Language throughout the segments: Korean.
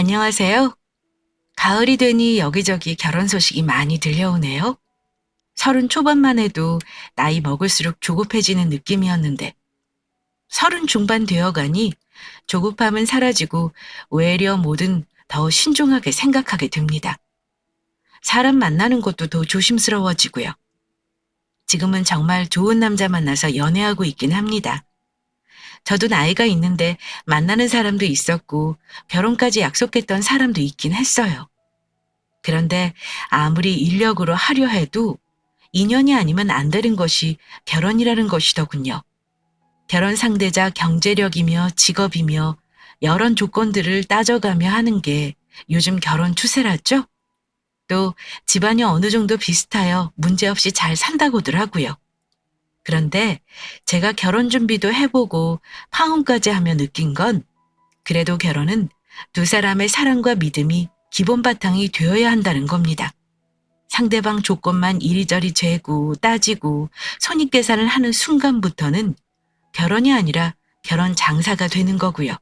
안녕하세요. 가을이 되니 여기저기 결혼 소식이 많이 들려오네요. 30 초반만 해도 나이 먹을수록 조급해지는 느낌이었는데 30 중반 되어가니 조급함은 사라지고 오히려 뭐든 더 신중하게 생각하게 됩니다. 사람 만나는 것도 더 조심스러워지고요. 지금은 정말 좋은 남자 만나서 연애하고 있긴 합니다. 저도 나이가 있는데 만나는 사람도 있었고 결혼까지 약속했던 사람도 있긴 했어요. 그런데 아무리 인력으로 하려 해도 인연이 아니면 안 되는 것이 결혼이라는 것이더군요. 결혼 상대자 경제력이며 직업이며 여러 조건들을 따져가며 하는 게 요즘 결혼 추세라죠? 또 집안이 어느 정도 비슷하여 문제없이 잘 산다고들 하고요. 그런데 제가 결혼 준비도 해보고 파혼까지 하며 느낀 건 그래도 결혼은 두 사람의 사랑과 믿음이 기본 바탕이 되어야 한다는 겁니다. 상대방 조건만 이리저리 재고 따지고 손익계산을 하는 순간부터는 결혼이 아니라 결혼 장사가 되는 거고요.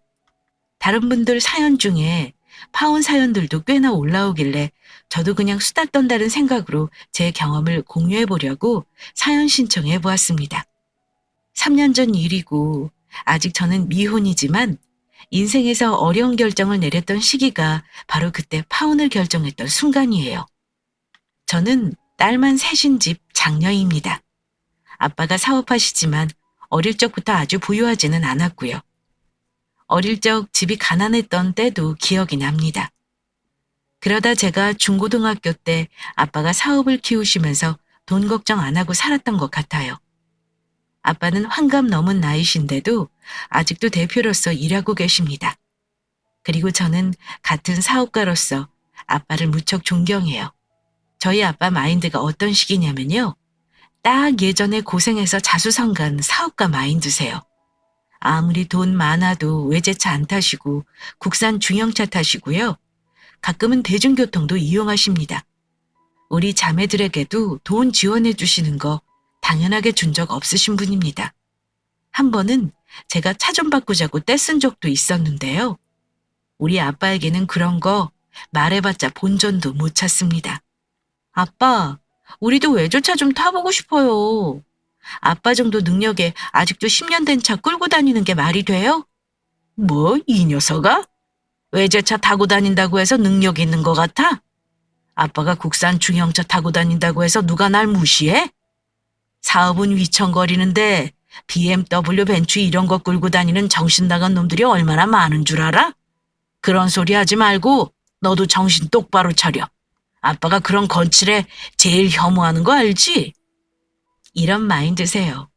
다른 분들 사연 중에 파혼 사연들도 꽤나 올라오길래 저도 그냥 수다 떤다는 생각으로 제 경험을 공유해 보려고 사연 신청해 보았습니다. 3년 전 일이고 아직 저는 미혼이지만 인생에서 어려운 결정을 내렸던 시기가 바로 그때 파혼을 결정했던 순간이에요. 저는 딸만 셋인 집 장녀입니다. 아빠가 사업하시지만 어릴 적부터 아주 부유하지는 않았고요. 어릴 적 집이 가난했던 때도 기억이 납니다. 그러다 제가 중고등학교 때 아빠가 사업을 키우시면서 돈 걱정 안 하고 살았던 것 같아요. 아빠는 환갑 넘은 나이신데도 아직도 대표로서 일하고 계십니다. 그리고 저는 같은 사업가로서 아빠를 무척 존경해요. 저희 아빠 마인드가 어떤 식이냐면요. 딱 예전에 고생해서 자수성가한 사업가 마인드세요. 아무리 돈 많아도 외제차 안 타시고 국산 중형차 타시고요. 가끔은 대중교통도 이용하십니다. 우리 자매들에게도 돈 지원해 주시는 거 당연하게 준 적 없으신 분입니다. 한 번은 제가 차 좀 바꾸자고 떼쓴 적도 있었는데요. 우리 아빠에게는 그런 거 말해봤자 본전도 못 찾습니다. 아빠, 우리도 외제차 좀 타보고 싶어요. 아빠 정도 능력에 아직도 10년 된 차 끌고 다니는 게 말이 돼요? 뭐, 이 녀석아? 외제차 타고 다닌다고 해서 능력 있는 것 같아? 아빠가 국산 중형차 타고 다닌다고 해서 누가 날 무시해? 사업은 위청거리는데 BMW 벤츠 이런 거 끌고 다니는 정신 나간 놈들이 얼마나 많은 줄 알아? 그런 소리 하지 말고 너도 정신 똑바로 차려. 아빠가 그런 건칠에 제일 혐오하는 거 알지? 이런 마인드세요.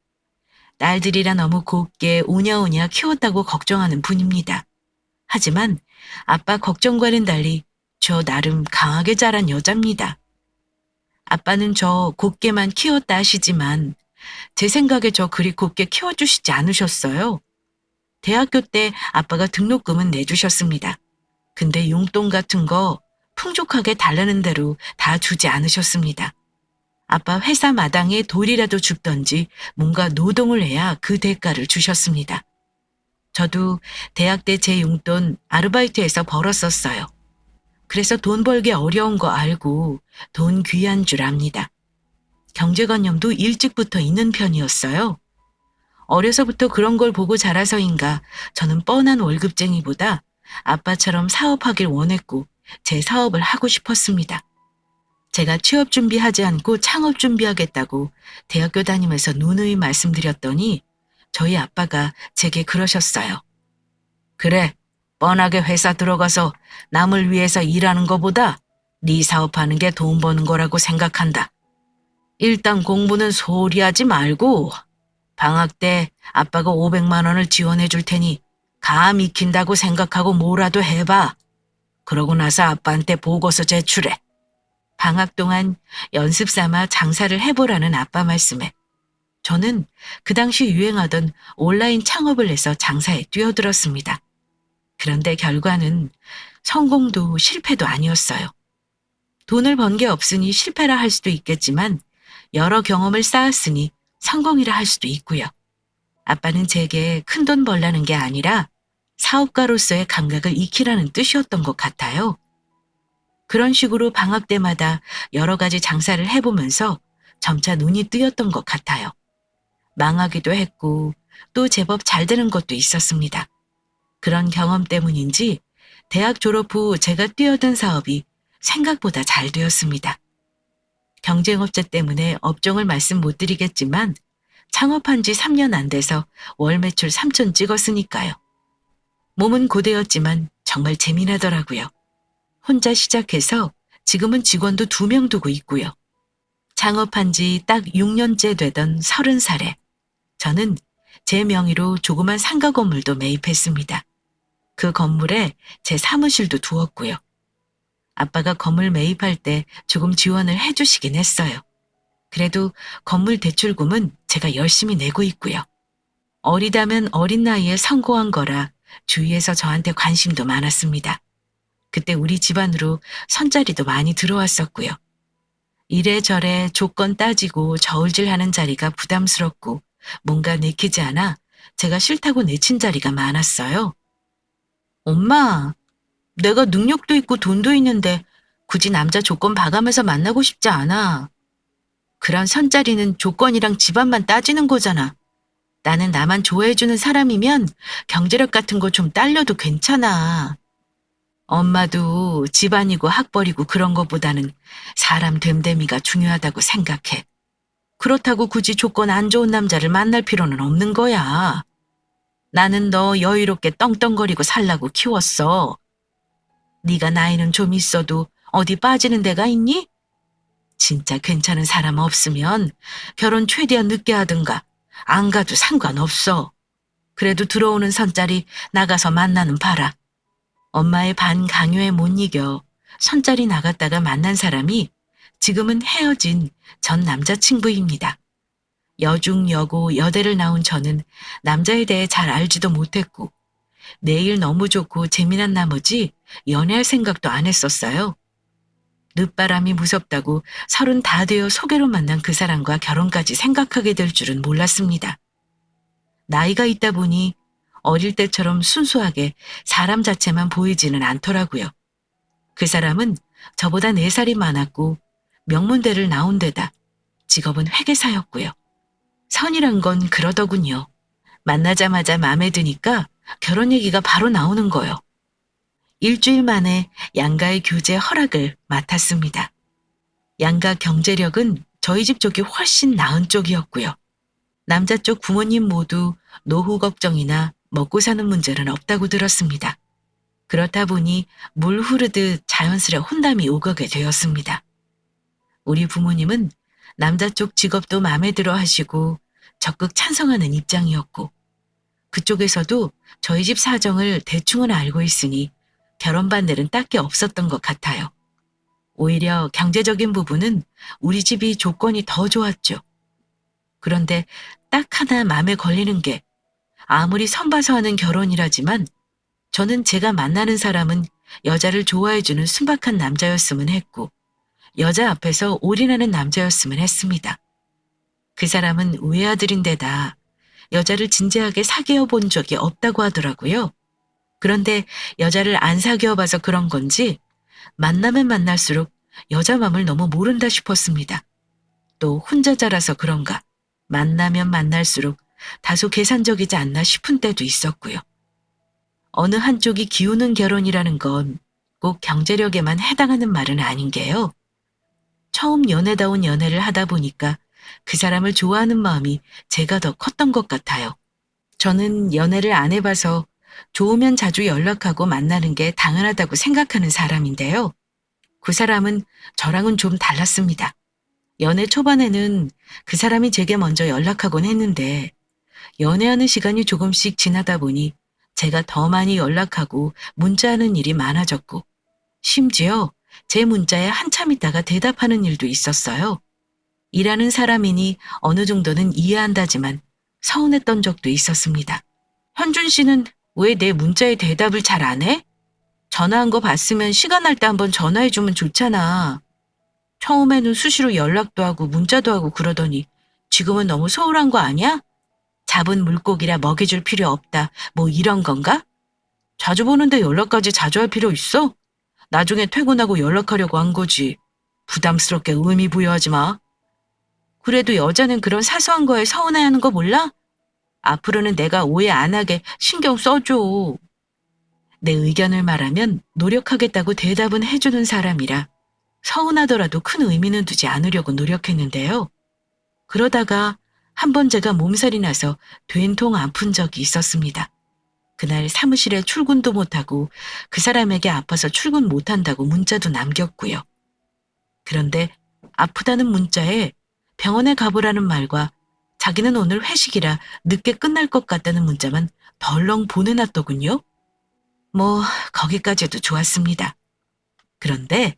딸들이라 너무 곱게 오냐오냐 키웠다고 걱정하는 분입니다. 하지만 아빠 걱정과는 달리 저 나름 강하게 자란 여자입니다. 아빠는 저 곱게만 키웠다 하시지만 제 생각에 저 그리 곱게 키워주시지 않으셨어요. 대학교 때 아빠가 등록금은 내주셨습니다. 근데 용돈 같은 거 풍족하게 달라는 대로 다 주지 않으셨습니다. 아빠 회사 마당에 돌이라도 줍던지 뭔가 노동을 해야 그 대가를 주셨습니다. 저도 대학 때 제 용돈 아르바이트에서 벌었었어요. 그래서 돈 벌기 어려운 거 알고 돈 귀한 줄 압니다. 경제관념도 일찍부터 있는 편이었어요. 어려서부터 그런 걸 보고 자라서인가 저는 뻔한 월급쟁이보다 아빠처럼 사업하길 원했고 제 사업을 하고 싶었습니다. 제가 취업 준비하지 않고 창업 준비하겠다고 대학교 다니면서 누누이 말씀드렸더니 저희 아빠가 제게 그러셨어요. 그래, 뻔하게 회사 들어가서 남을 위해서 일하는 거보다 네 사업하는 게 돈 버는 거라고 생각한다. 일단 공부는 소홀히 하지 말고 방학 때 아빠가 500만 원을 지원해 줄 테니 감 익힌다고 생각하고 뭐라도 해봐. 그러고 나서 아빠한테 보고서 제출해. 방학 동안 연습 삼아 장사를 해보라는 아빠 말씀에 저는 그 당시 유행하던 온라인 창업을 해서 장사에 뛰어들었습니다. 그런데 결과는 성공도 실패도 아니었어요. 돈을 번 게 없으니 실패라 할 수도 있겠지만 여러 경험을 쌓았으니 성공이라 할 수도 있고요. 아빠는 제게 큰돈 벌라는 게 아니라 사업가로서의 감각을 익히라는 뜻이었던 것 같아요. 그런 식으로 방학 때마다 여러 가지 장사를 해보면서 점차 눈이 뜨였던 것 같아요. 망하기도 했고 또 제법 잘 되는 것도 있었습니다. 그런 경험 때문인지 대학 졸업 후 제가 뛰어든 사업이 생각보다 잘 되었습니다. 경쟁업체 때문에 업종을 말씀 못 드리겠지만 창업한 지 3년 안 돼서 월 매출 3천 찍었으니까요. 몸은 고되었지만 정말 재미나더라고요. 혼자 시작해서 지금은 직원도 2명 두고 있고요. 창업한 지 딱 6년째 되던 30살에 저는 제 명의로 조그만 상가 건물도 매입했습니다. 그 건물에 제 사무실도 두었고요. 아빠가 건물 매입할 때 조금 지원을 해주시긴 했어요. 그래도 건물 대출금은 제가 열심히 내고 있고요. 어리다면 어린 나이에 성공한 거라 주위에서 저한테 관심도 많았습니다. 그때 우리 집안으로 선자리도 많이 들어왔었고요. 이래저래 조건 따지고 저울질하는 자리가 부담스럽고 뭔가 내키지 않아 제가 싫다고 내친 자리가 많았어요. 엄마, 내가 능력도 있고 돈도 있는데 굳이 남자 조건 봐가면서 만나고 싶지 않아. 그런 선자리는 조건이랑 집안만 따지는 거잖아. 나는 나만 좋아해주는 사람이면 경제력 같은 거 좀 딸려도 괜찮아. 엄마도 집안이고 학벌이고 그런 것보다는 사람 됨됨이가 중요하다고 생각해. 그렇다고 굳이 조건 안 좋은 남자를 만날 필요는 없는 거야. 나는 너 여유롭게 떵떵거리고 살라고 키웠어. 네가 나이는 좀 있어도 어디 빠지는 데가 있니? 진짜 괜찮은 사람 없으면 결혼 최대한 늦게 하든가 안 가도 상관없어. 그래도 들어오는 선자리 나가서 만나는 봐라. 엄마의 반강요에 못 이겨 선자리 나갔다가 만난 사람이 지금은 헤어진 전 남자친구입니다. 여중 여고 여대를 나온 저는 남자에 대해 잘 알지도 못했고 내일 너무 좋고 재미난 나머지 연애할 생각도 안 했었어요. 늦바람이 무섭다고 30 다 되어 소개로 만난 그 사람과 결혼까지 생각하게 될 줄은 몰랐습니다. 나이가 있다 보니 어릴 때처럼 순수하게 사람 자체만 보이지는 않더라고요. 그 사람은 저보다 4살이 많았고 명문대를 나온 데다 직업은 회계사였고요. 선이란 건 그러더군요. 만나자마자 마음에 드니까 결혼 얘기가 바로 나오는 거요. 일주일 만에 양가의 교제 허락을 맡았습니다. 양가 경제력은 저희 집 쪽이 훨씬 나은 쪽이었고요. 남자 쪽 부모님 모두 노후 걱정이나 먹고 사는 문제는 없다고 들었습니다. 그렇다 보니 물 흐르듯 자연스레 혼담이 오가게 되었습니다. 우리 부모님은 남자 쪽 직업도 마음에 들어 하시고 적극 찬성하는 입장이었고 그쪽에서도 저희 집 사정을 대충은 알고 있으니 결혼 반대는 딱히 없었던 것 같아요. 오히려 경제적인 부분은 우리 집이 조건이 더 좋았죠. 그런데 딱 하나 마음에 걸리는 게 아무리 선봐서 하는 결혼이라지만 저는 제가 만나는 사람은 여자를 좋아해주는 순박한 남자였으면 했고 여자 앞에서 올인하는 남자였으면 했습니다. 그 사람은 외아들인데다 여자를 진지하게 사귀어 본 적이 없다고 하더라고요. 그런데 여자를 안 사귀어 봐서 그런 건지 만나면 만날수록 여자 맘을 너무 모른다 싶었습니다. 또 혼자 자라서 그런가 만나면 만날수록 다소 계산적이지 않나 싶은 때도 있었고요. 어느 한쪽이 기우는 결혼이라는 건 꼭 경제력에만 해당하는 말은 아닌 게요. 처음 연애다운 연애를 하다 보니까 그 사람을 좋아하는 마음이 제가 더 컸던 것 같아요. 저는 연애를 안 해봐서 좋으면 자주 연락하고 만나는 게 당연하다고 생각하는 사람인데요. 그 사람은 저랑은 좀 달랐습니다. 연애 초반에는 그 사람이 제게 먼저 연락하곤 했는데 연애하는 시간이 조금씩 지나다 보니 제가 더 많이 연락하고 문자하는 일이 많아졌고 심지어 제 문자에 한참 있다가 대답하는 일도 있었어요. 일하는 사람이니 어느 정도는 이해한다지만 서운했던 적도 있었습니다. 현준 씨는 왜 내 문자에 대답을 잘 안 해? 전화한 거 봤으면 시간 날 때 한번 전화해주면 좋잖아. 처음에는 수시로 연락도 하고 문자도 하고 그러더니 지금은 너무 소홀한 거 아니야? 잡은 물고기라 먹여줄 필요 없다. 뭐 이런 건가? 자주 보는데 연락까지 자주 할 필요 있어? 나중에 퇴근하고 연락하려고 한 거지. 부담스럽게 의미 부여하지 마. 그래도 여자는 그런 사소한 거에 서운해하는 거 몰라? 앞으로는 내가 오해 안 하게 신경 써줘. 내 의견을 말하면 노력하겠다고 대답은 해주는 사람이라 서운하더라도 큰 의미는 두지 않으려고 노력했는데요. 그러다가 한 번 제가 몸살이 나서 된통 아픈 적이 있었습니다. 그날 사무실에 출근도 못하고 그 사람에게 아파서 출근 못한다고 문자도 남겼고요. 그런데 아프다는 문자에 병원에 가보라는 말과 자기는 오늘 회식이라 늦게 끝날 것 같다는 문자만 덜렁 보내놨더군요. 뭐 거기까지도 좋았습니다. 그런데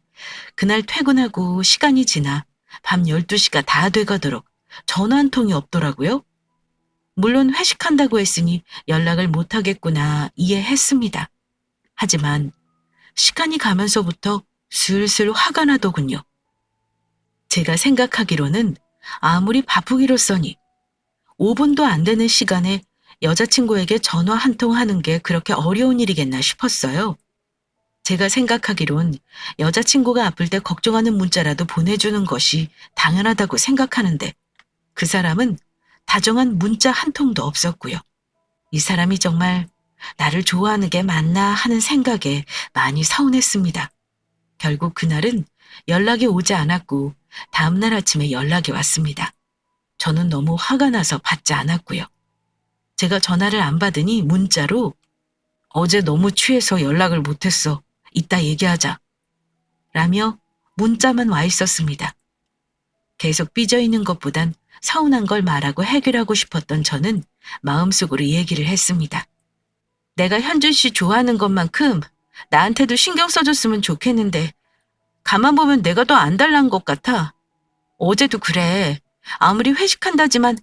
그날 퇴근하고 시간이 지나 밤 12시가 다 돼가도록 전화 한 통이 없더라고요. 물론 회식한다고 했으니 연락을 못하겠구나 이해했습니다. 하지만 시간이 가면서부터 슬슬 화가 나더군요. 제가 생각하기로는 아무리 바쁘기로써니 5분도 안 되는 시간에 여자친구에게 전화 한 통 하는 게 그렇게 어려운 일이겠나 싶었어요. 제가 생각하기론 여자친구가 아플 때 걱정하는 문자라도 보내주는 것이 당연하다고 생각하는데 그 사람은 다정한 문자 한 통도 없었고요. 이 사람이 정말 나를 좋아하는 게 맞나 하는 생각에 많이 서운했습니다. 결국 그날은 연락이 오지 않았고 다음날 아침에 연락이 왔습니다. 저는 너무 화가 나서 받지 않았고요. 제가 전화를 안 받으니 문자로 어제 너무 취해서 연락을 못했어. 이따 얘기하자. 라며 문자만 와 있었습니다. 계속 삐져있는 것보단 서운한 걸 말하고 해결하고 싶었던 저는 마음속으로 얘기를 했습니다. 내가 현준 씨 좋아하는 것만큼 나한테도 신경 써줬으면 좋겠는데 가만 보면 내가 더 안달난 것 같아. 어제도 그래. 아무리 회식한다지만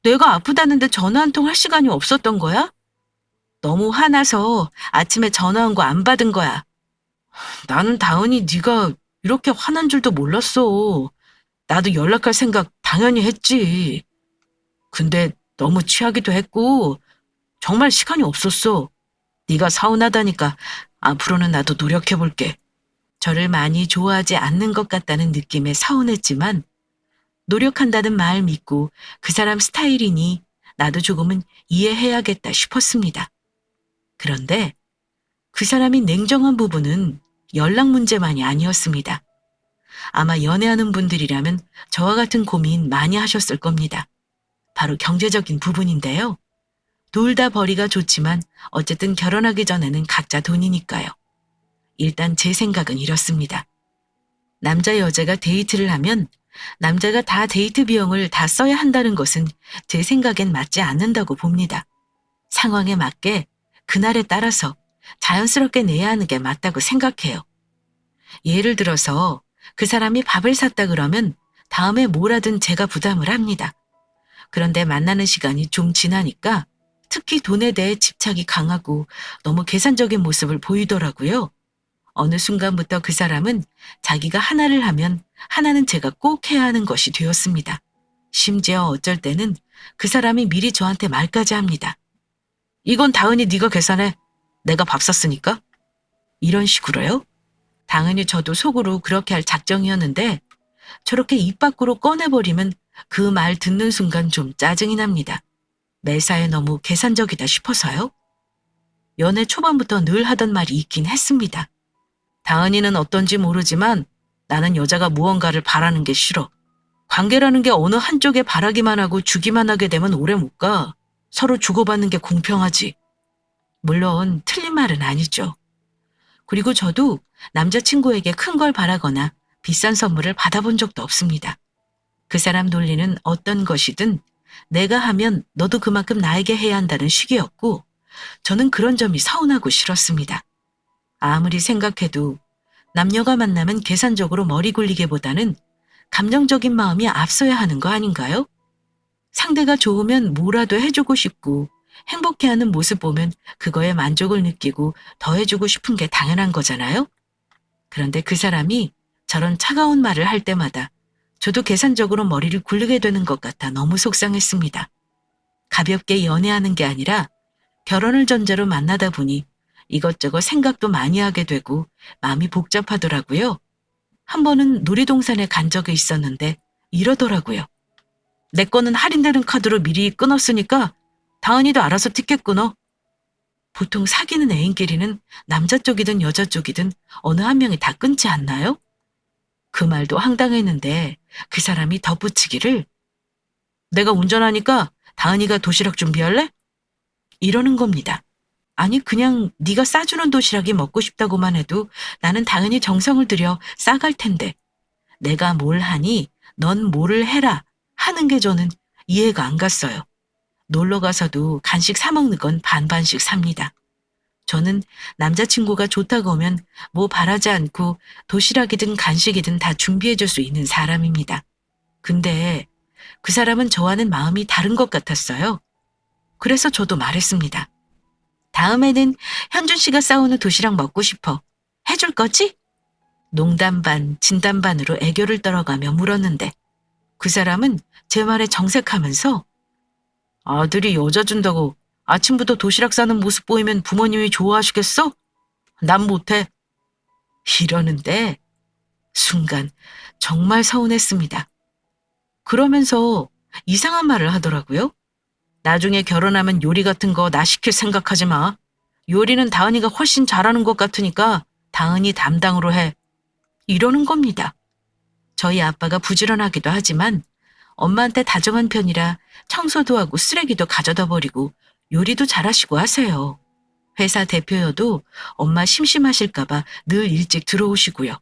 뇌가 아프다는데 전화 한 통 할 시간이 없었던 거야? 너무 화나서 아침에 전화한 거 안 받은 거야. 나는 다은이 네가 이렇게 화난 줄도 몰랐어. 나도 연락할 생각 당연히 했지. 근데 너무 취하기도 했고 정말 시간이 없었어. 네가 서운하다니까 앞으로는 나도 노력해볼게. 저를 많이 좋아하지 않는 것 같다는 느낌에 서운했지만 노력한다는 말 믿고 그 사람 스타일이니 나도 조금은 이해해야겠다 싶었습니다. 그런데 그 사람이 냉정한 부분은 연락 문제만이 아니었습니다. 아마 연애하는 분들이라면 저와 같은 고민 많이 하셨을 겁니다. 바로 경제적인 부분인데요. 둘 다 벌이가 좋지만 어쨌든 결혼하기 전에는 각자 돈이니까요. 일단 제 생각은 이렇습니다. 남자 여자가 데이트를 하면 남자가 다 데이트 비용을 다 써야 한다는 것은 제 생각엔 맞지 않는다고 봅니다. 상황에 맞게 그날에 따라서 자연스럽게 내야 하는 게 맞다고 생각해요. 예를 들어서 그 사람이 밥을 샀다 그러면 다음에 뭐라든 제가 부담을 합니다. 그런데 만나는 시간이 좀 지나니까 특히 돈에 대해 집착이 강하고 너무 계산적인 모습을 보이더라고요. 어느 순간부터 그 사람은 자기가 하나를 하면 하나는 제가 꼭 해야 하는 것이 되었습니다. 심지어 어쩔 때는 그 사람이 미리 저한테 말까지 합니다. 이건 다은이 네가 계산해. 내가 밥 샀으니까. 이런 식으로요. 당연히 저도 속으로 그렇게 할 작정이었는데 저렇게 입 밖으로 꺼내버리면 그 말 듣는 순간 좀 짜증이 납니다. 매사에 너무 계산적이다 싶어서요. 연애 초반부터 늘 하던 말이 있긴 했습니다. 다은이는 어떤지 모르지만 나는 여자가 무언가를 바라는 게 싫어. 관계라는 게 어느 한쪽에 바라기만 하고 주기만 하게 되면 오래 못 가. 서로 주고받는 게 공평하지. 물론 틀린 말은 아니죠. 그리고 저도 남자친구에게 큰 걸 바라거나 비싼 선물을 받아본 적도 없습니다. 그 사람 논리는 어떤 것이든 내가 하면 너도 그만큼 나에게 해야 한다는 식이었고 저는 그런 점이 서운하고 싫었습니다. 아무리 생각해도 남녀가 만나면 계산적으로 머리 굴리기보다는 감정적인 마음이 앞서야 하는 거 아닌가요? 상대가 좋으면 뭐라도 해주고 싶고 행복해하는 모습 보면 그거에 만족을 느끼고 더 해주고 싶은 게 당연한 거잖아요? 그런데 그 사람이 저런 차가운 말을 할 때마다 저도 계산적으로 머리를 굴리게 되는 것 같아 너무 속상했습니다. 가볍게 연애하는 게 아니라 결혼을 전제로 만나다 보니 이것저것 생각도 많이 하게 되고 마음이 복잡하더라고요. 한 번은 놀이동산에 간 적이 있었는데 이러더라고요. 내 거는 할인되는 카드로 미리 끊었으니까 다은이도 알아서 티켓 끊어. 보통 사귀는 애인끼리는 남자 쪽이든 여자 쪽이든 어느 한 명이 다 끊지 않나요? 그 말도 황당했는데 그 사람이 덧붙이기를 내가 운전하니까 다은이가 도시락 준비할래? 이러는 겁니다. 아니 그냥 네가 싸주는 도시락이 먹고 싶다고만 해도 나는 당연히 정성을 들여 싸갈 텐데 내가 뭘 하니 넌 뭐를 해라 하는 게 저는 이해가 안 갔어요. 놀러 가서도 간식 사 먹는 건 반반씩 삽니다. 저는 남자친구가 좋다고 하면 뭐 바라지 않고 도시락이든 간식이든 다 준비해 줄 수 있는 사람입니다. 근데 그 사람은 저와는 마음이 다른 것 같았어요. 그래서 저도 말했습니다. 다음에는 현준 씨가 싸우는 도시락 먹고 싶어. 해줄 거지? 농담 반, 진담 반으로 애교를 떨어가며 물었는데 그 사람은 제 말에 정색하면서 아들이 여자 준다고 아침부터 도시락 싸는 모습 보이면 부모님이 좋아하시겠어? 난 못해. 이러는데 순간 정말 서운했습니다. 그러면서 이상한 말을 하더라고요. 나중에 결혼하면 요리 같은 거 나 시킬 생각하지 마. 요리는 다은이가 훨씬 잘하는 것 같으니까 다은이 담당으로 해. 이러는 겁니다. 저희 아빠가 부지런하기도 하지만 엄마한테 다정한 편이라 청소도 하고 쓰레기도 가져다 버리고 요리도 잘하시고 하세요. 회사 대표여도 엄마 심심하실까봐 늘 일찍 들어오시고요.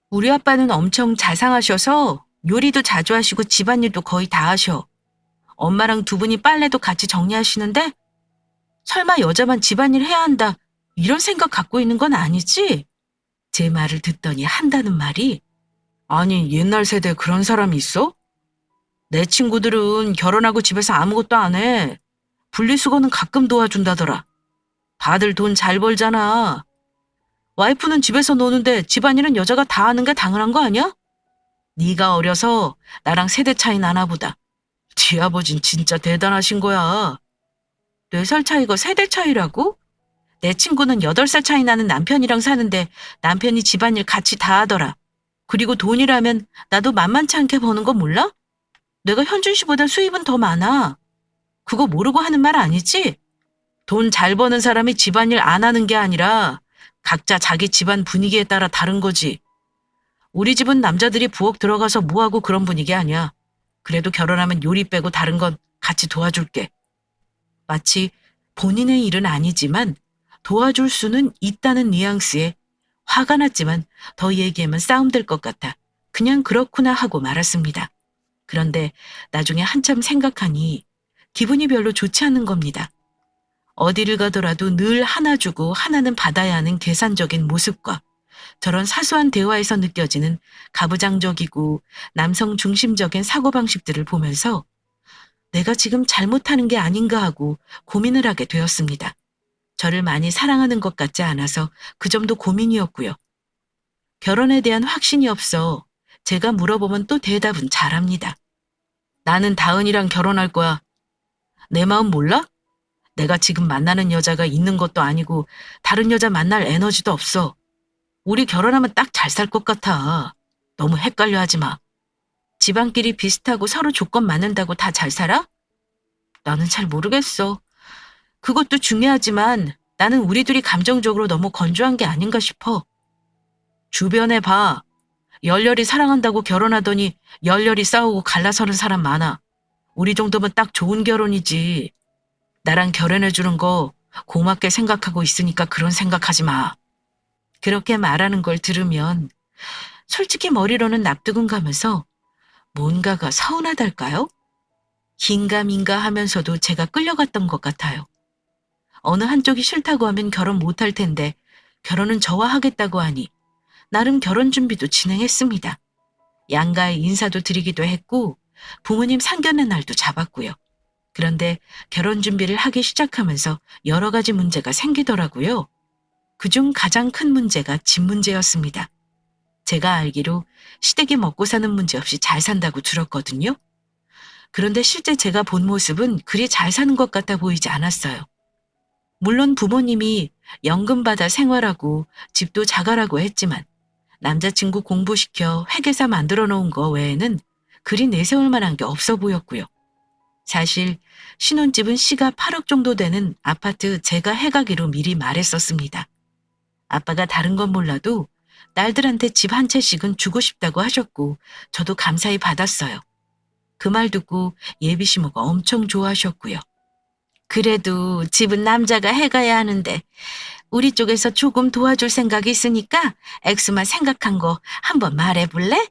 우리 아빠는 엄청 자상하셔서 요리도 자주 하시고 집안일도 거의 다 하셔. 엄마랑 두 분이 빨래도 같이 정리하시는데 설마 여자만 집안일 해야 한다 이런 생각 갖고 있는 건 아니지? 제 말을 듣더니 한다는 말이 아니 옛날 세대에 그런 사람이 있어? 내 친구들은 결혼하고 집에서 아무것도 안 해. 분리수거는 가끔 도와준다더라. 다들 돈 잘 벌잖아. 와이프는 집에서 노는데 집안일은 여자가 다 하는 게 당연한 거 아니야? 네가 어려서 나랑 세대 차이 나나 보다. 네 아버진 진짜 대단하신 거야. 4살 차이가 세대 차이라고? 내 친구는 8살 차이 나는 남편이랑 사는데 남편이 집안일 같이 다 하더라. 그리고 돈이라면 나도 만만치 않게 버는 거 몰라? 내가 현준 씨보다 수입은 더 많아. 그거 모르고 하는 말 아니지? 돈 잘 버는 사람이 집안일 안 하는 게 아니라 각자 자기 집안 분위기에 따라 다른 거지. 우리 집은 남자들이 부엌 들어가서 뭐하고 그런 분위기 아니야. 그래도 결혼하면 요리 빼고 다른 건 같이 도와줄게. 마치 본인의 일은 아니지만 도와줄 수는 있다는 뉘앙스에 화가 났지만 더 얘기하면 싸움될 것 같아 그냥 그렇구나 하고 말았습니다. 그런데 나중에 한참 생각하니 기분이 별로 좋지 않은 겁니다. 어디를 가더라도 늘 하나 주고 하나는 받아야 하는 계산적인 모습과 저런 사소한 대화에서 느껴지는 가부장적이고 남성 중심적인 사고방식들을 보면서 내가 지금 잘못하는 게 아닌가 하고 고민을 하게 되었습니다. 저를 많이 사랑하는 것 같지 않아서 그 점도 고민이었고요. 결혼에 대한 확신이 없어 제가 물어보면 또 대답은 잘합니다. 나는 다은이랑 결혼할 거야. 내 마음 몰라? 내가 지금 만나는 여자가 있는 것도 아니고 다른 여자 만날 에너지도 없어. 우리 결혼하면 딱 잘 살 것 같아. 너무 헷갈려 하지 마. 집안끼리 비슷하고 서로 조건 맞는다고 다 잘 살아? 나는 잘 모르겠어. 그것도 중요하지만 나는 우리 둘이 감정적으로 너무 건조한 게 아닌가 싶어. 주변에 봐. 열렬히 사랑한다고 결혼하더니 열렬히 싸우고 갈라서는 사람 많아. 우리 정도면 딱 좋은 결혼이지. 나랑 결혼해주는 거 고맙게 생각하고 있으니까 그런 생각하지 마. 그렇게 말하는 걸 들으면 솔직히 머리로는 납득은 가면서 뭔가가 서운하달까요? 긴가민가 하면서도 제가 끌려갔던 것 같아요. 어느 한쪽이 싫다고 하면 결혼 못할 텐데 결혼은 저와 하겠다고 하니 나름 결혼 준비도 진행했습니다. 양가에 인사도 드리기도 했고 부모님 상견례 날도 잡았고요. 그런데 결혼 준비를 하기 시작하면서 여러 가지 문제가 생기더라고요. 그중 가장 큰 문제가 집 문제였습니다. 제가 알기로 시댁이 먹고 사는 문제 없이 잘 산다고 들었거든요. 그런데 실제 제가 본 모습은 그리 잘 사는 것 같아 보이지 않았어요. 물론 부모님이 연금 받아 생활하고 집도 자가라고 했지만 남자친구 공부시켜 회계사 만들어 놓은 거 외에는 그리 내세울 만한 게 없어 보였고요. 사실 신혼집은 시가 8억 정도 되는 아파트 제가 해가기로 미리 말했었습니다. 아빠가 다른 건 몰라도 딸들한테 집 한 채씩은 주고 싶다고 하셨고 저도 감사히 받았어요. 그 말 듣고 예비 시모가 엄청 좋아하셨고요. 그래도 집은 남자가 해가야 하는데 우리 쪽에서 조금 도와줄 생각이 있으니까 엑스만 생각한 거 한번 말해볼래?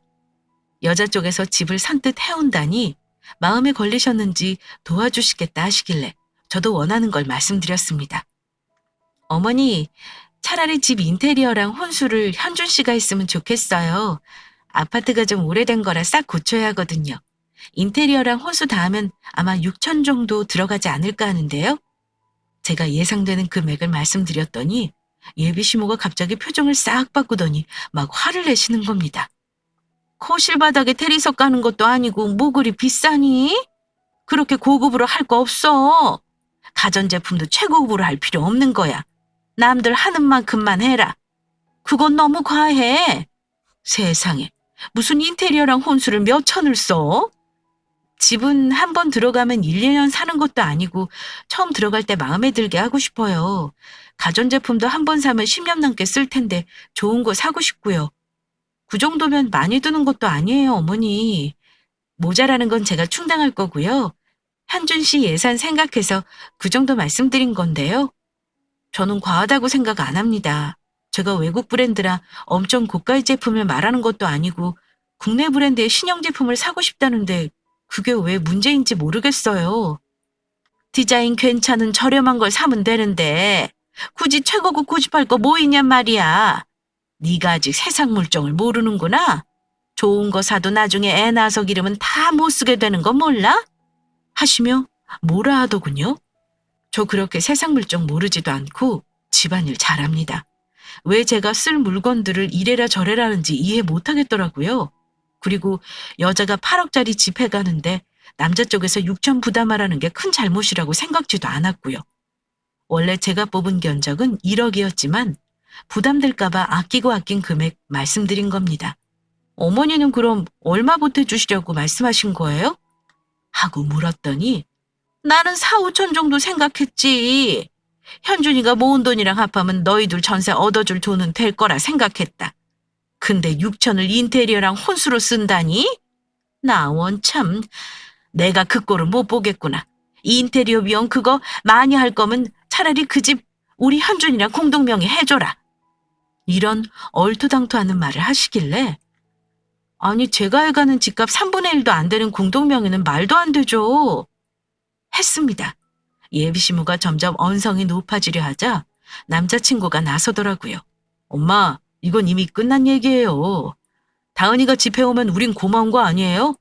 여자 쪽에서 집을 선뜻 해온다니 마음에 걸리셨는지 도와주시겠다 하시길래 저도 원하는 걸 말씀드렸습니다. 어머니, 차라리 집 인테리어랑 혼수를 현준 씨가 했으면 좋겠어요. 아파트가 좀 오래된 거라 싹 고쳐야 하거든요. 인테리어랑 혼수 다 하면 아마 6천 정도 들어가지 않을까 하는데요. 제가 예상되는 금액을 말씀드렸더니 예비 시모가 갑자기 표정을 싹 바꾸더니 막 화를 내시는 겁니다. 거실 바닥에 대리석 까는 것도 아니고 뭐 그리 비싸니? 그렇게 고급으로 할 거 없어. 가전제품도 최고급으로 할 필요 없는 거야. 남들 하는 만큼만 해라. 그건 너무 과해. 세상에, 무슨 인테리어랑 혼수를 몇 천을 써? 집은 한 번 들어가면 1, 2년 사는 것도 아니고 처음 들어갈 때 마음에 들게 하고 싶어요. 가전제품도 한 번 사면 10년 넘게 쓸 텐데 좋은 거 사고 싶고요. 그 정도면 많이 드는 것도 아니에요, 어머니. 모자라는 건 제가 충당할 거고요. 현준 씨 예산 생각해서 그 정도 말씀드린 건데요. 저는 과하다고 생각 안 합니다. 제가 외국 브랜드라 엄청 고가의 제품을 말하는 것도 아니고 국내 브랜드의 신형 제품을 사고 싶다는데 그게 왜 문제인지 모르겠어요. 디자인 괜찮은 저렴한 걸 사면 되는데 굳이 최고급 고집할 거 뭐 있냔 말이야. 네가 아직 세상 물정을 모르는구나. 좋은 거 사도 나중에 애 낳아서 기르면 다 못 쓰게 되는 거 몰라? 하시며 뭐라 하더군요. 저 그렇게 세상 물정 모르지도 않고 집안일 잘합니다. 왜 제가 쓸 물건들을 이래라 저래라 하는지 이해 못하겠더라고요. 그리고 여자가 8억짜리 집 해가는데 남자 쪽에서 6천 부담하라는 게 큰 잘못이라고 생각지도 않았고요. 원래 제가 뽑은 견적은 1억이었지만 부담될까봐 아끼고 아낀 금액 말씀드린 겁니다. 어머니는 그럼 얼마 보태주시려고 말씀하신 거예요? 하고 물었더니 나는 4, 5천 정도 생각했지. 현준이가 모은 돈이랑 합하면 너희들 전세 얻어줄 돈은 될 거라 생각했다. 근데 6천을 인테리어랑 혼수로 쓴다니? 나 원참 내가 그 꼴을 못 보겠구나. 인테리어 비용 그거 많이 할 거면 차라리 그 집 우리 현준이랑 공동명의 해줘라. 이런 얼토당토하는 말을 하시길래 아니 제가 해가는 집값 3분의 1도 안 되는 공동명의는 말도 안 되죠. 했습니다. 예비시모가 점점 언성이 높아지려 하자 남자친구가 나서더라고요. 엄마, 이건 이미 끝난 얘기예요. 다은이가 집 해오면 우린 고마운 거 아니에요?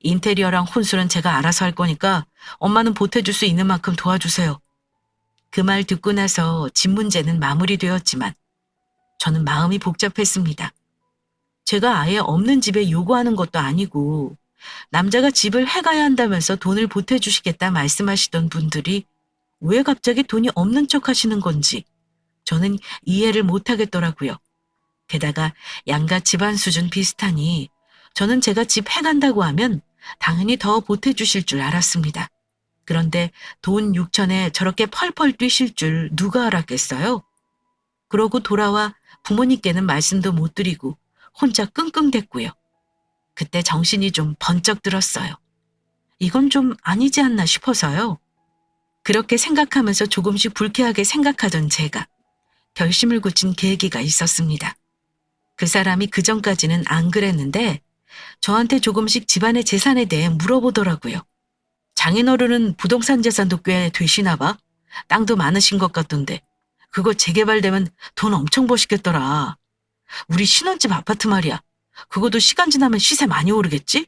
인테리어랑 혼수는 제가 알아서 할 거니까 엄마는 보태줄 수 있는 만큼 도와주세요. 그 말 듣고 나서 집 문제는 마무리되었지만 저는 마음이 복잡했습니다. 제가 아예 없는 집에 요구하는 것도 아니고 남자가 집을 해가야 한다면서 돈을 보태주시겠다 말씀하시던 분들이 왜 갑자기 돈이 없는 척 하시는 건지 저는 이해를 못하겠더라고요. 게다가 양가 집안 수준 비슷하니 저는 제가 집 해간다고 하면 당연히 더 보태주실 줄 알았습니다. 그런데 돈 6천에 저렇게 펄펄 뛰실 줄 누가 알았겠어요? 그러고 돌아와 부모님께는 말씀도 못 드리고 혼자 끙끙댔고요. 그때 정신이 좀 번쩍 들었어요. 이건 좀 아니지 않나 싶어서요. 그렇게 생각하면서 조금씩 불쾌하게 생각하던 제가 결심을 굳힌 계기가 있었습니다. 그 사람이 그전까지는 안 그랬는데 저한테 조금씩 집안의 재산에 대해 물어보더라고요. 장인어른은 부동산 재산도 꽤 되시나 봐. 땅도 많으신 것 같던데 그거 재개발되면 돈 엄청 버시겠더라. 우리 신혼집 아파트 말이야. 그것도 시간 지나면 시세 많이 오르겠지?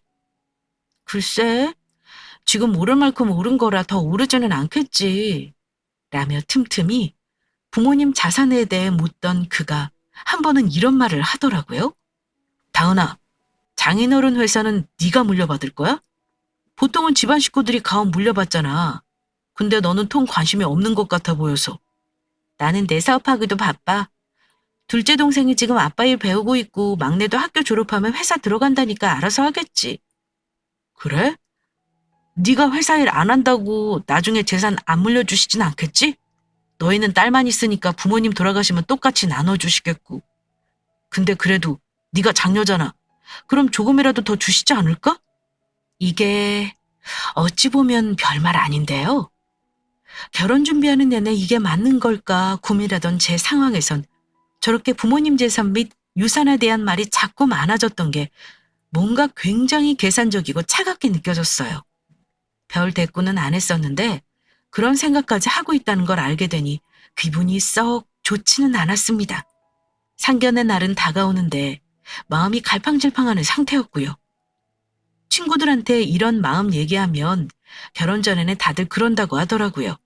글쎄, 지금 오를 만큼 오른 거라 더 오르지는 않겠지. 라며 틈틈이 부모님 자산에 대해 묻던 그가 한 번은 이런 말을 하더라고요. 다은아, 장인어른 회사는 네가 물려받을 거야? 보통은 집안 식구들이 가업 물려받잖아. 근데 너는 통 관심이 없는 것 같아 보여서 나는 내 사업하기도 바빠. 둘째 동생이 지금 아빠 일 배우고 있고 막내도 학교 졸업하면 회사 들어간다니까 알아서 하겠지. 그래? 네가 회사 일 안 한다고 나중에 재산 안 물려주시진 않겠지? 너희는 딸만 있으니까 부모님 돌아가시면 똑같이 나눠주시겠고. 근데 그래도 네가 장녀잖아. 그럼 조금이라도 더 주시지 않을까? 이게 어찌 보면 별말 아닌데요. 결혼 준비하는 내내 이게 맞는 걸까 고민하던 제 상황에선 저렇게 부모님 재산 및 유산에 대한 말이 자꾸 많아졌던 게 뭔가 굉장히 계산적이고 차갑게 느껴졌어요. 별 대꾸는 안 했었는데 그런 생각까지 하고 있다는 걸 알게 되니 기분이 썩 좋지는 않았습니다. 상견례 날은 다가오는데 마음이 갈팡질팡하는 상태였고요. 친구들한테 이런 마음 얘기하면 결혼 전에는 다들 그런다고 하더라고요.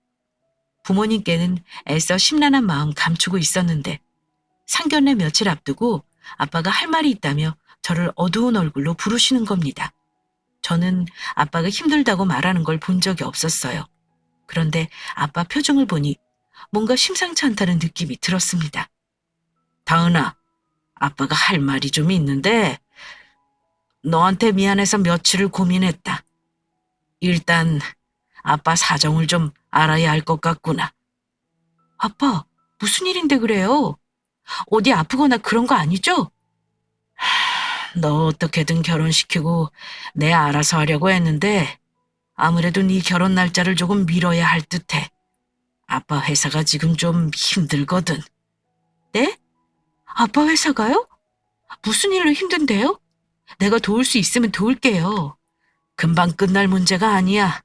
부모님께는 애써 심란한 마음 감추고 있었는데 상견례 며칠 앞두고 아빠가 할 말이 있다며 저를 어두운 얼굴로 부르시는 겁니다. 저는 아빠가 힘들다고 말하는 걸 본 적이 없었어요. 그런데 아빠 표정을 보니 뭔가 심상치 않다는 느낌이 들었습니다. 다은아, 아빠가 할 말이 좀 있는데 너한테 미안해서 며칠을 고민했다. 일단 아빠 사정을 좀 알아야 할 것 같구나. 아빠, 무슨 일인데 그래요? 어디 아프거나 그런 거 아니죠? 너 어떻게든 결혼시키고 내 알아서 하려고 했는데 아무래도 네 결혼 날짜를 조금 미뤄야 할 듯해. 아빠 회사가 지금 좀 힘들거든. 네? 아빠 회사가요? 무슨 일로 힘든데요? 내가 도울 수 있으면 도울게요. 금방 끝날 문제가 아니야.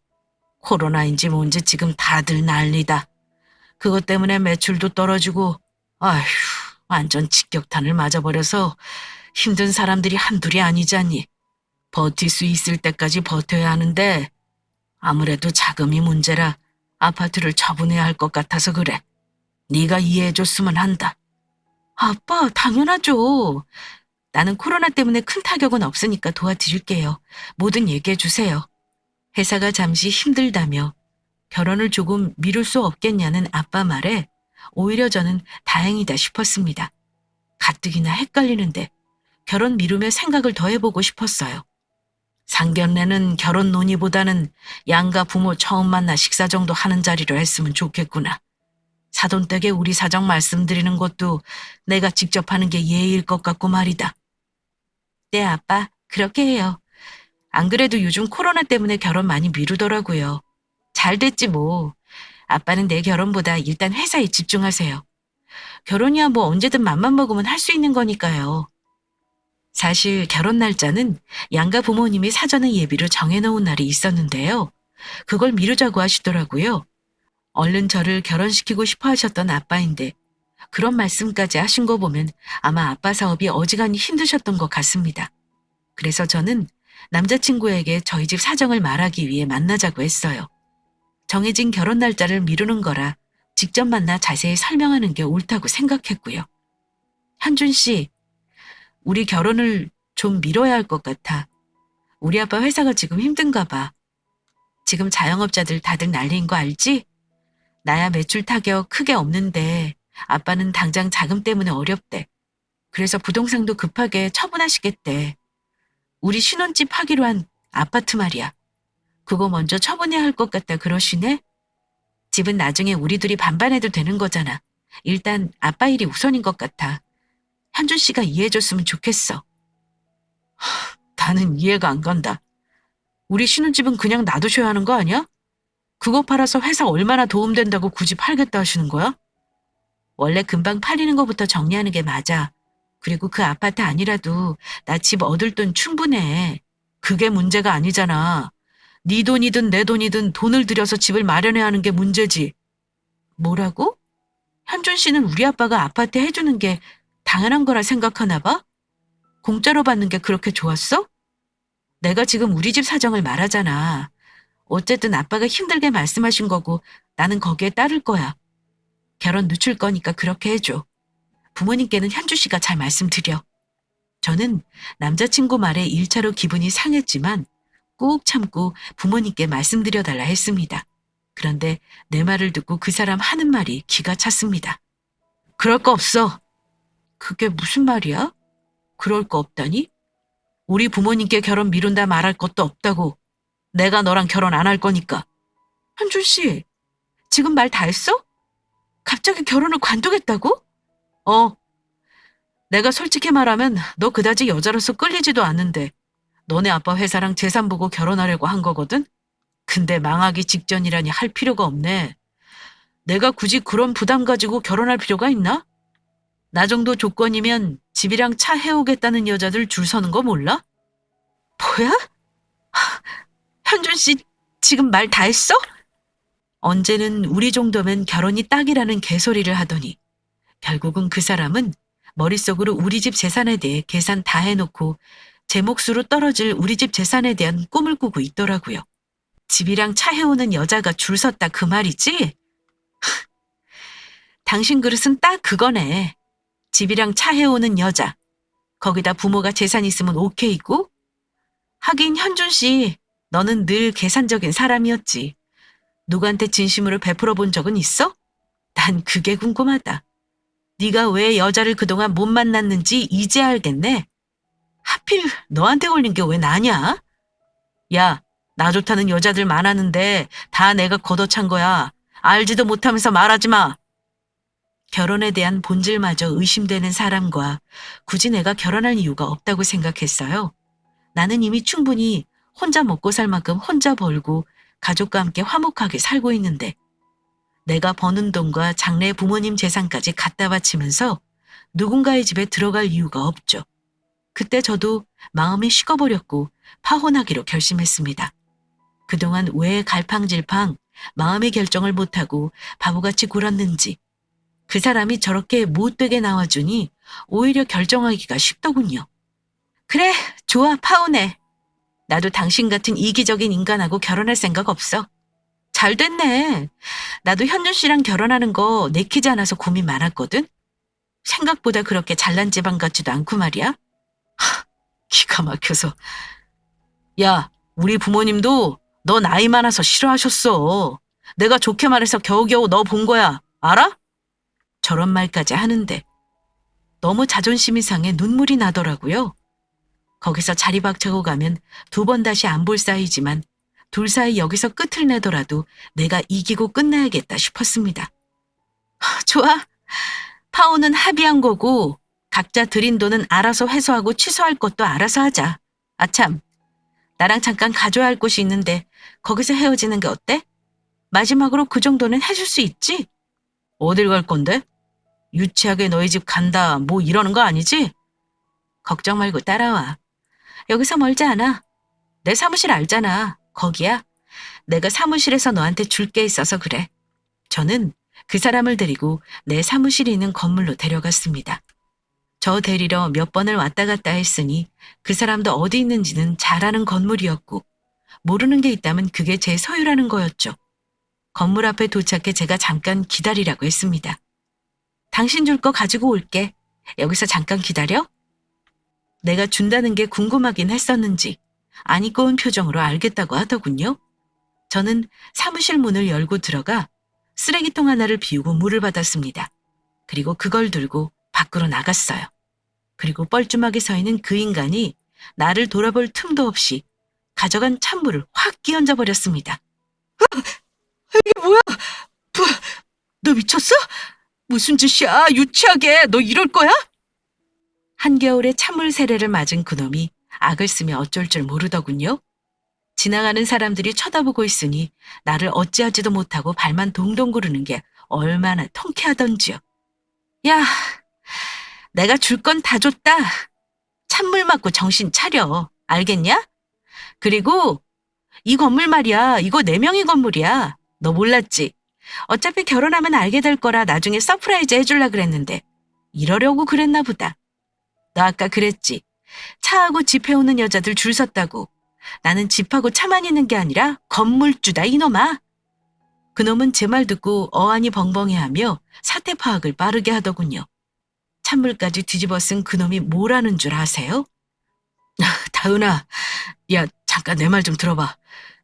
코로나인지 뭔지 지금 다들 난리다. 그것 때문에 매출도 떨어지고 아휴 완전 직격탄을 맞아버려서 힘든 사람들이 한둘이 아니잖니. 버틸 수 있을 때까지 버텨야 하는데 아무래도 자금이 문제라 아파트를 처분해야 할 것 같아서 그래. 네가 이해해줬으면 한다. 아빠, 당연하죠. 나는 코로나 때문에 큰 타격은 없으니까 도와드릴게요. 뭐든 얘기해주세요. 회사가 잠시 힘들다며 결혼을 조금 미룰 수 없겠냐는 아빠 말에 오히려 저는 다행이다 싶었습니다. 가뜩이나 헷갈리는데 결혼 미루며 생각을 더 해보고 싶었어요. 상견례는 결혼 논의보다는 양가 부모 처음 만나 식사 정도 하는 자리로 했으면 좋겠구나. 사돈댁에 우리 사정 말씀드리는 것도 내가 직접 하는 게 예의일 것 같고 말이다. 네, 아빠. 그렇게 해요. 안 그래도 요즘 코로나 때문에 결혼 많이 미루더라고요. 잘 됐지 뭐. 아빠는 내 결혼보다 일단 회사에 집중하세요. 결혼이야 뭐 언제든 맘만 먹으면 할 수 있는 거니까요. 사실 결혼 날짜는 양가 부모님이 사전에 예비로 정해놓은 날이 있었는데요. 그걸 미루자고 하시더라고요. 얼른 저를 결혼시키고 싶어 하셨던 아빠인데 그런 말씀까지 하신 거 보면 아마 아빠 사업이 어지간히 힘드셨던 것 같습니다. 그래서 저는 남자친구에게 저희 집 사정을 말하기 위해 만나자고 했어요. 정해진 결혼 날짜를 미루는 거라 직접 만나 자세히 설명하는 게 옳다고 생각했고요. 현준 씨, 우리 결혼을 좀 미뤄야 할 것 같아. 우리 아빠 회사가 지금 힘든가 봐. 지금 자영업자들 다들 난리인 거 알지? 나야 매출 타격 크게 없는데 아빠는 당장 자금 때문에 어렵대. 그래서 부동산도 급하게 처분하시겠대. 우리 신혼집 하기로 한 아파트 말이야. 그거 먼저 처분해야 할 것 같다 그러시네? 집은 나중에 우리 둘이 반반해도 되는 거잖아. 일단 아빠 일이 우선인 것 같아. 현준 씨가 이해해줬으면 좋겠어. 나는 이해가 안 간다. 우리 신혼집은 그냥 놔두셔야 하는 거 아니야? 그거 팔아서 회사 얼마나 도움된다고 굳이 팔겠다 하시는 거야? 원래 금방 팔리는 것부터 정리하는 게 맞아. 그리고 그 아파트 아니라도 나 집 얻을 돈 충분해. 그게 문제가 아니잖아. 네 돈이든 내 돈이든 돈을 들여서 집을 마련해야 하는 게 문제지. 뭐라고? 현준 씨는 우리 아빠가 아파트 해주는 게 당연한 거라 생각하나 봐? 공짜로 받는 게 그렇게 좋았어? 내가 지금 우리 집 사정을 말하잖아. 어쨌든 아빠가 힘들게 말씀하신 거고 나는 거기에 따를 거야. 결혼 늦출 거니까 그렇게 해줘. 부모님께는 현주 씨가 잘 말씀드려. 저는 남자친구 말에 1차로 기분이 상했지만 꾹 참고 부모님께 말씀드려달라 했습니다. 그런데 내 말을 듣고 그 사람 하는 말이 기가 찼습니다. 그럴 거 없어. 그게 무슨 말이야? 그럴 거 없다니? 우리 부모님께 결혼 미룬다 말할 것도 없다고. 내가 너랑 결혼 안 할 거니까. 현준 씨, 지금 말 다 했어? 갑자기 결혼을 관두겠다고? 어, 내가 솔직히 말하면 너 그다지 여자로서 끌리지도 않는데 너네 아빠 회사랑 재산 보고 결혼하려고 한 거거든? 근데 망하기 직전이라니 할 필요가 없네. 내가 굳이 그런 부담 가지고 결혼할 필요가 있나? 나 정도 조건이면 집이랑 차 해오겠다는 여자들 줄 서는 거 몰라? 뭐야? 현준 씨, 지금 말 다 했어? 언제는 우리 정도면 결혼이 딱이라는 개소리를 하더니 결국은 그 사람은 머릿속으로 우리 집 재산에 대해 계산 다 해놓고 제 몫으로 떨어질 우리 집 재산에 대한 꿈을 꾸고 있더라고요. 집이랑 차 해오는 여자가 줄 섰다 그 말이지? 당신 그릇은 딱 그거네. 집이랑 차 해오는 여자. 거기다 부모가 재산 있으면 오케이고? 하긴 현준 씨, 너는 늘 계산적인 사람이었지. 누구한테 진심으로 베풀어 본 적은 있어? 난 그게 궁금하다. 네가 왜 여자를 그동안 못 만났는지 이제 알겠네. 하필 너한테 걸린 게 왜 나냐? 야, 나 좋다는 여자들 많았는데 다 내가 걷어찬 거야. 알지도 못하면서 말하지 마. 결혼에 대한 본질마저 의심되는 사람과 굳이 내가 결혼할 이유가 없다고 생각했어요. 나는 이미 충분히 혼자 먹고 살 만큼 혼자 벌고 가족과 함께 화목하게 살고 있는데 내가 버는 돈과 장래 부모님 재산까지 갖다 바치면서 누군가의 집에 들어갈 이유가 없죠. 그때 저도 마음이 식어버렸고 파혼하기로 결심했습니다. 그동안 왜 갈팡질팡 마음의 결정을 못하고 바보같이 굴었는지 그 사람이 저렇게 못되게 나와주니 오히려 결정하기가 쉽더군요. 그래, 좋아, 파혼해. 나도 당신 같은 이기적인 인간하고 결혼할 생각 없어. 잘 됐네. 나도 현준 씨랑 결혼하는 거 내키지 않아서 고민 많았거든. 생각보다 그렇게 잘난 집안 같지도 않고 말이야. 기가 막혀서. 야, 우리 부모님도 너 나이 많아서 싫어하셨어. 내가 좋게 말해서 겨우겨우 너 본 거야. 알아? 저런 말까지 하는데 너무 자존심이 상해 눈물이 나더라고요. 거기서 자리박차고 가면 두 번 다시 안 볼 사이지만 둘 사이 여기서 끝을 내더라도 내가 이기고 끝나야겠다 싶었습니다. 좋아. 파혼은 합의한 거고 각자 들인 돈은 알아서 회수하고 취소할 것도 알아서 하자. 아참, 나랑 잠깐 가줘야 할 곳이 있는데 거기서 헤어지는 게 어때? 마지막으로 그 정도는 해줄 수 있지? 어딜 갈 건데? 유치하게 너희 집 간다 뭐 이러는 거 아니지? 걱정 말고 따라와. 여기서 멀지 않아. 내 사무실 알잖아. 거기야. 내가 사무실에서 너한테 줄 게 있어서 그래. 저는 그 사람을 데리고 내 사무실이 있는 건물로 데려갔습니다. 저 데리러 몇 번을 왔다 갔다 했으니 그 사람도 어디 있는지는 잘 아는 건물이었고 모르는 게 있다면 그게 제 소유라는 거였죠. 건물 앞에 도착해 제가 잠깐 기다리라고 했습니다. 당신 줄 거 가지고 올게. 여기서 잠깐 기다려? 내가 준다는 게 궁금하긴 했었는지 안 입고 온 표정으로 알겠다고 하더군요. 저는 사무실 문을 열고 들어가 쓰레기통 하나를 비우고 물을 받았습니다. 그리고 그걸 들고 밖으로 나갔어요. 그리고 뻘쭘하게 서 있는 그 인간이 나를 돌아볼 틈도 없이 가져간 찬물을 확 끼얹어 버렸습니다. 이게 뭐야? 너 미쳤어? 무슨 짓이야? 유치하게. 너 이럴 거야? 한겨울에 찬물 세례를 맞은 그놈이 악을 쓰며 어쩔 줄 모르더군요. 지나가는 사람들이 쳐다보고 있으니 나를 어찌하지도 못하고 발만 동동 구르는 게 얼마나 통쾌하던지요. 야, 내가 줄 건 다 줬다. 찬물 맞고 정신 차려. 알겠냐? 그리고 이 건물 말이야. 이거 4명의 건물이야. 너 몰랐지? 어차피 결혼하면 알게 될 거라 나중에 서프라이즈 해줄라 그랬는데 이러려고 그랬나 보다. 너 아까 그랬지. 차하고 집 해오는 여자들 줄 섰다고. 나는 집하고 차만 있는 게 아니라 건물주다 이놈아. 그놈은 제 말 듣고 어안이 벙벙해하며 사태 파악을 빠르게 하더군요. 찬물까지 뒤집어 쓴 그놈이 뭐라는 줄 아세요? 다은아, 야 잠깐 내 말 좀 들어봐.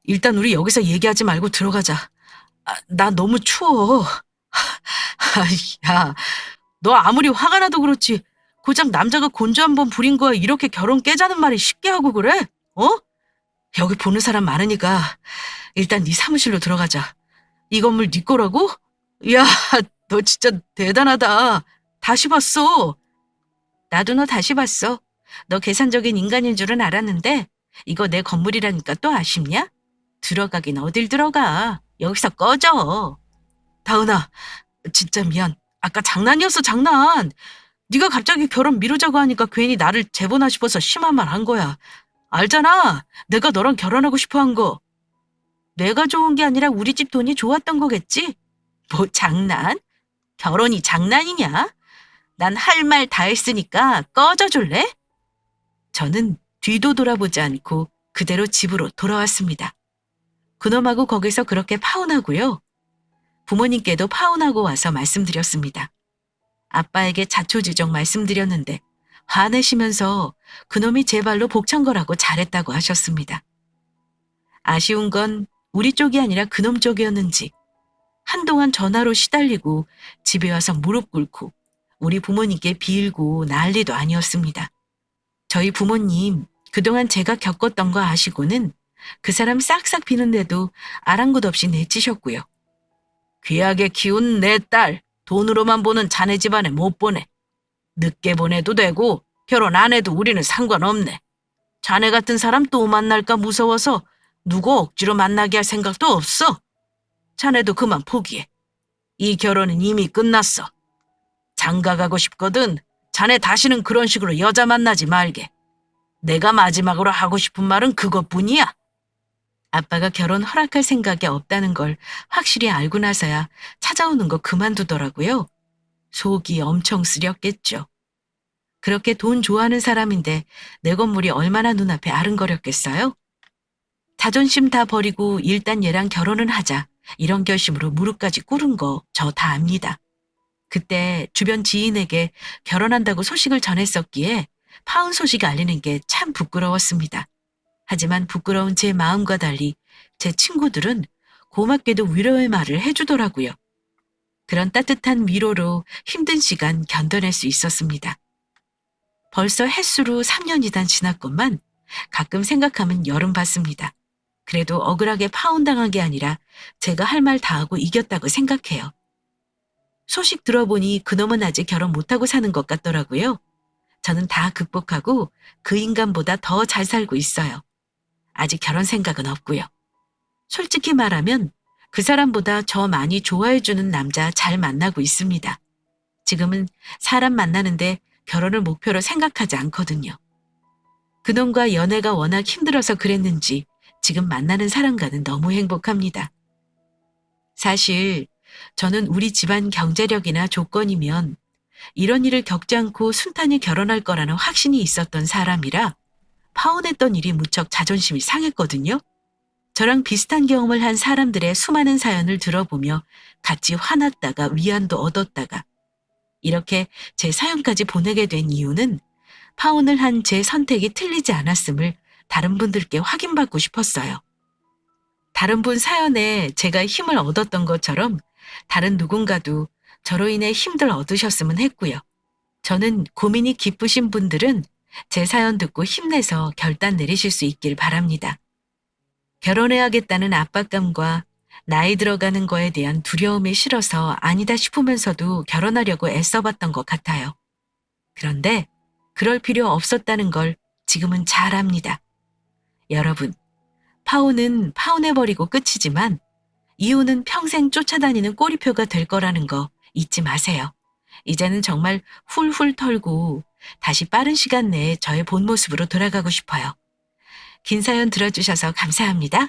일단 우리 여기서 얘기하지 말고 들어가자. 나 너무 추워. 야, 너 아무리 화가 나도 그렇지. 고작 남자가 곤주 한 번 부린 거야 이렇게 결혼 깨자는 말이 쉽게 하고 그래? 어? 여기 보는 사람 많으니까 일단 네 사무실로 들어가자. 이 건물 네 거라고? 야, 너 진짜 대단하다. 다시 봤어. 나도 너 다시 봤어. 너 계산적인 인간인 줄은 알았는데 이거 내 건물이라니까 또 아쉽냐? 들어가긴 어딜 들어가. 여기서 꺼져. 다은아, 진짜 미안. 아까 장난이었어, 장난. 네가 갑자기 결혼 미루자고 하니까 괜히 나를 재보나 싶어서 심한 말 한 거야. 알잖아. 내가 너랑 결혼하고 싶어 한 거. 내가 좋은 게 아니라 우리 집 돈이 좋았던 거겠지? 뭐 장난? 결혼이 장난이냐? 난 할 말 다 했으니까 꺼져 줄래? 저는 뒤도 돌아보지 않고 그대로 집으로 돌아왔습니다. 그놈하고 거기서 그렇게 파혼하고요. 부모님께도 파혼하고 와서 말씀드렸습니다. 아빠에게 자초지종 말씀드렸는데 화내시면서 그놈이 제 발로 복찬 거라고 잘했다고 하셨습니다. 아쉬운 건 우리 쪽이 아니라 그놈 쪽이었는지 한동안 전화로 시달리고 집에 와서 무릎 꿇고 우리 부모님께 빌고 난리도 아니었습니다. 저희 부모님 그동안 제가 겪었던 거 아시고는 그 사람 싹싹 비는데도 아랑곳 없이 내치셨고요. 귀하게 키운 내 딸 돈으로만 보는 자네 집안에 못 보내. 늦게 보내도 되고 결혼 안 해도 우리는 상관없네. 자네 같은 사람 또 만날까 무서워서 누구 억지로 만나게 할 생각도 없어. 자네도 그만 포기해. 이 결혼은 이미 끝났어. 장가 가고 싶거든. 자네 다시는 그런 식으로 여자 만나지 말게. 내가 마지막으로 하고 싶은 말은 그것뿐이야. 아빠가 결혼 허락할 생각이 없다는 걸 확실히 알고 나서야 찾아오는 거 그만두더라고요. 속이 엄청 쓰렸겠죠. 그렇게 돈 좋아하는 사람인데 내 건물이 얼마나 눈앞에 아른거렸겠어요? 자존심 다 버리고 일단 얘랑 결혼은 하자. 이런 결심으로 무릎까지 꿇은 거 저 다 압니다. 그때 주변 지인에게 결혼한다고 소식을 전했었기에 파혼 소식 알리는 게 참 부끄러웠습니다. 하지만 부끄러운 제 마음과 달리 제 친구들은 고맙게도 위로의 말을 해주더라고요. 그런 따뜻한 위로로 힘든 시간 견뎌낼 수 있었습니다. 벌써 햇수로 3년이 지났건만 가끔 생각하면 여름 받습니다. 그래도 억울하게 파혼당한 게 아니라 제가 할 말 다 하고 이겼다고 생각해요. 소식 들어보니 그놈은 아직 결혼 못하고 사는 것 같더라고요. 저는 다 극복하고 그 인간보다 더 잘 살고 있어요. 아직 결혼 생각은 없고요. 솔직히 말하면 그 사람보다 저 많이 좋아해주는 남자 잘 만나고 있습니다. 지금은 사람 만나는데 결혼을 목표로 생각하지 않거든요. 그놈과 연애가 워낙 힘들어서 그랬는지 지금 만나는 사람과는 너무 행복합니다. 사실 저는 우리 집안 경제력이나 조건이면 이런 일을 겪지 않고 순탄히 결혼할 거라는 확신이 있었던 사람이라 파혼했던 일이 무척 자존심이 상했거든요. 저랑 비슷한 경험을 한 사람들의 수많은 사연을 들어보며 같이 화났다가 위안도 얻었다가 이렇게 제 사연까지 보내게 된 이유는 파혼을 한 제 선택이 틀리지 않았음을 다른 분들께 확인받고 싶었어요. 다른 분 사연에 제가 힘을 얻었던 것처럼 다른 누군가도 저로 인해 힘들 얻으셨으면 했고요. 저는 고민이 깊으신 분들은 제 사연 듣고 힘내서 결단 내리실 수 있길 바랍니다. 결혼해야겠다는 압박감과 나이 들어가는 거에 대한 두려움이 싫어서 아니다 싶으면서도 결혼하려고 애써봤던 것 같아요. 그런데 그럴 필요 없었다는 걸 지금은 잘 압니다. 여러분, 파혼은 파혼해버리고 끝이지만 이혼은 평생 쫓아다니는 꼬리표가 될 거라는 거 잊지 마세요. 이제는 정말 훌훌 털고 다시 빠른 시간 내에 저의 본 모습으로 돌아가고 싶어요. 긴 사연 들어주셔서 감사합니다.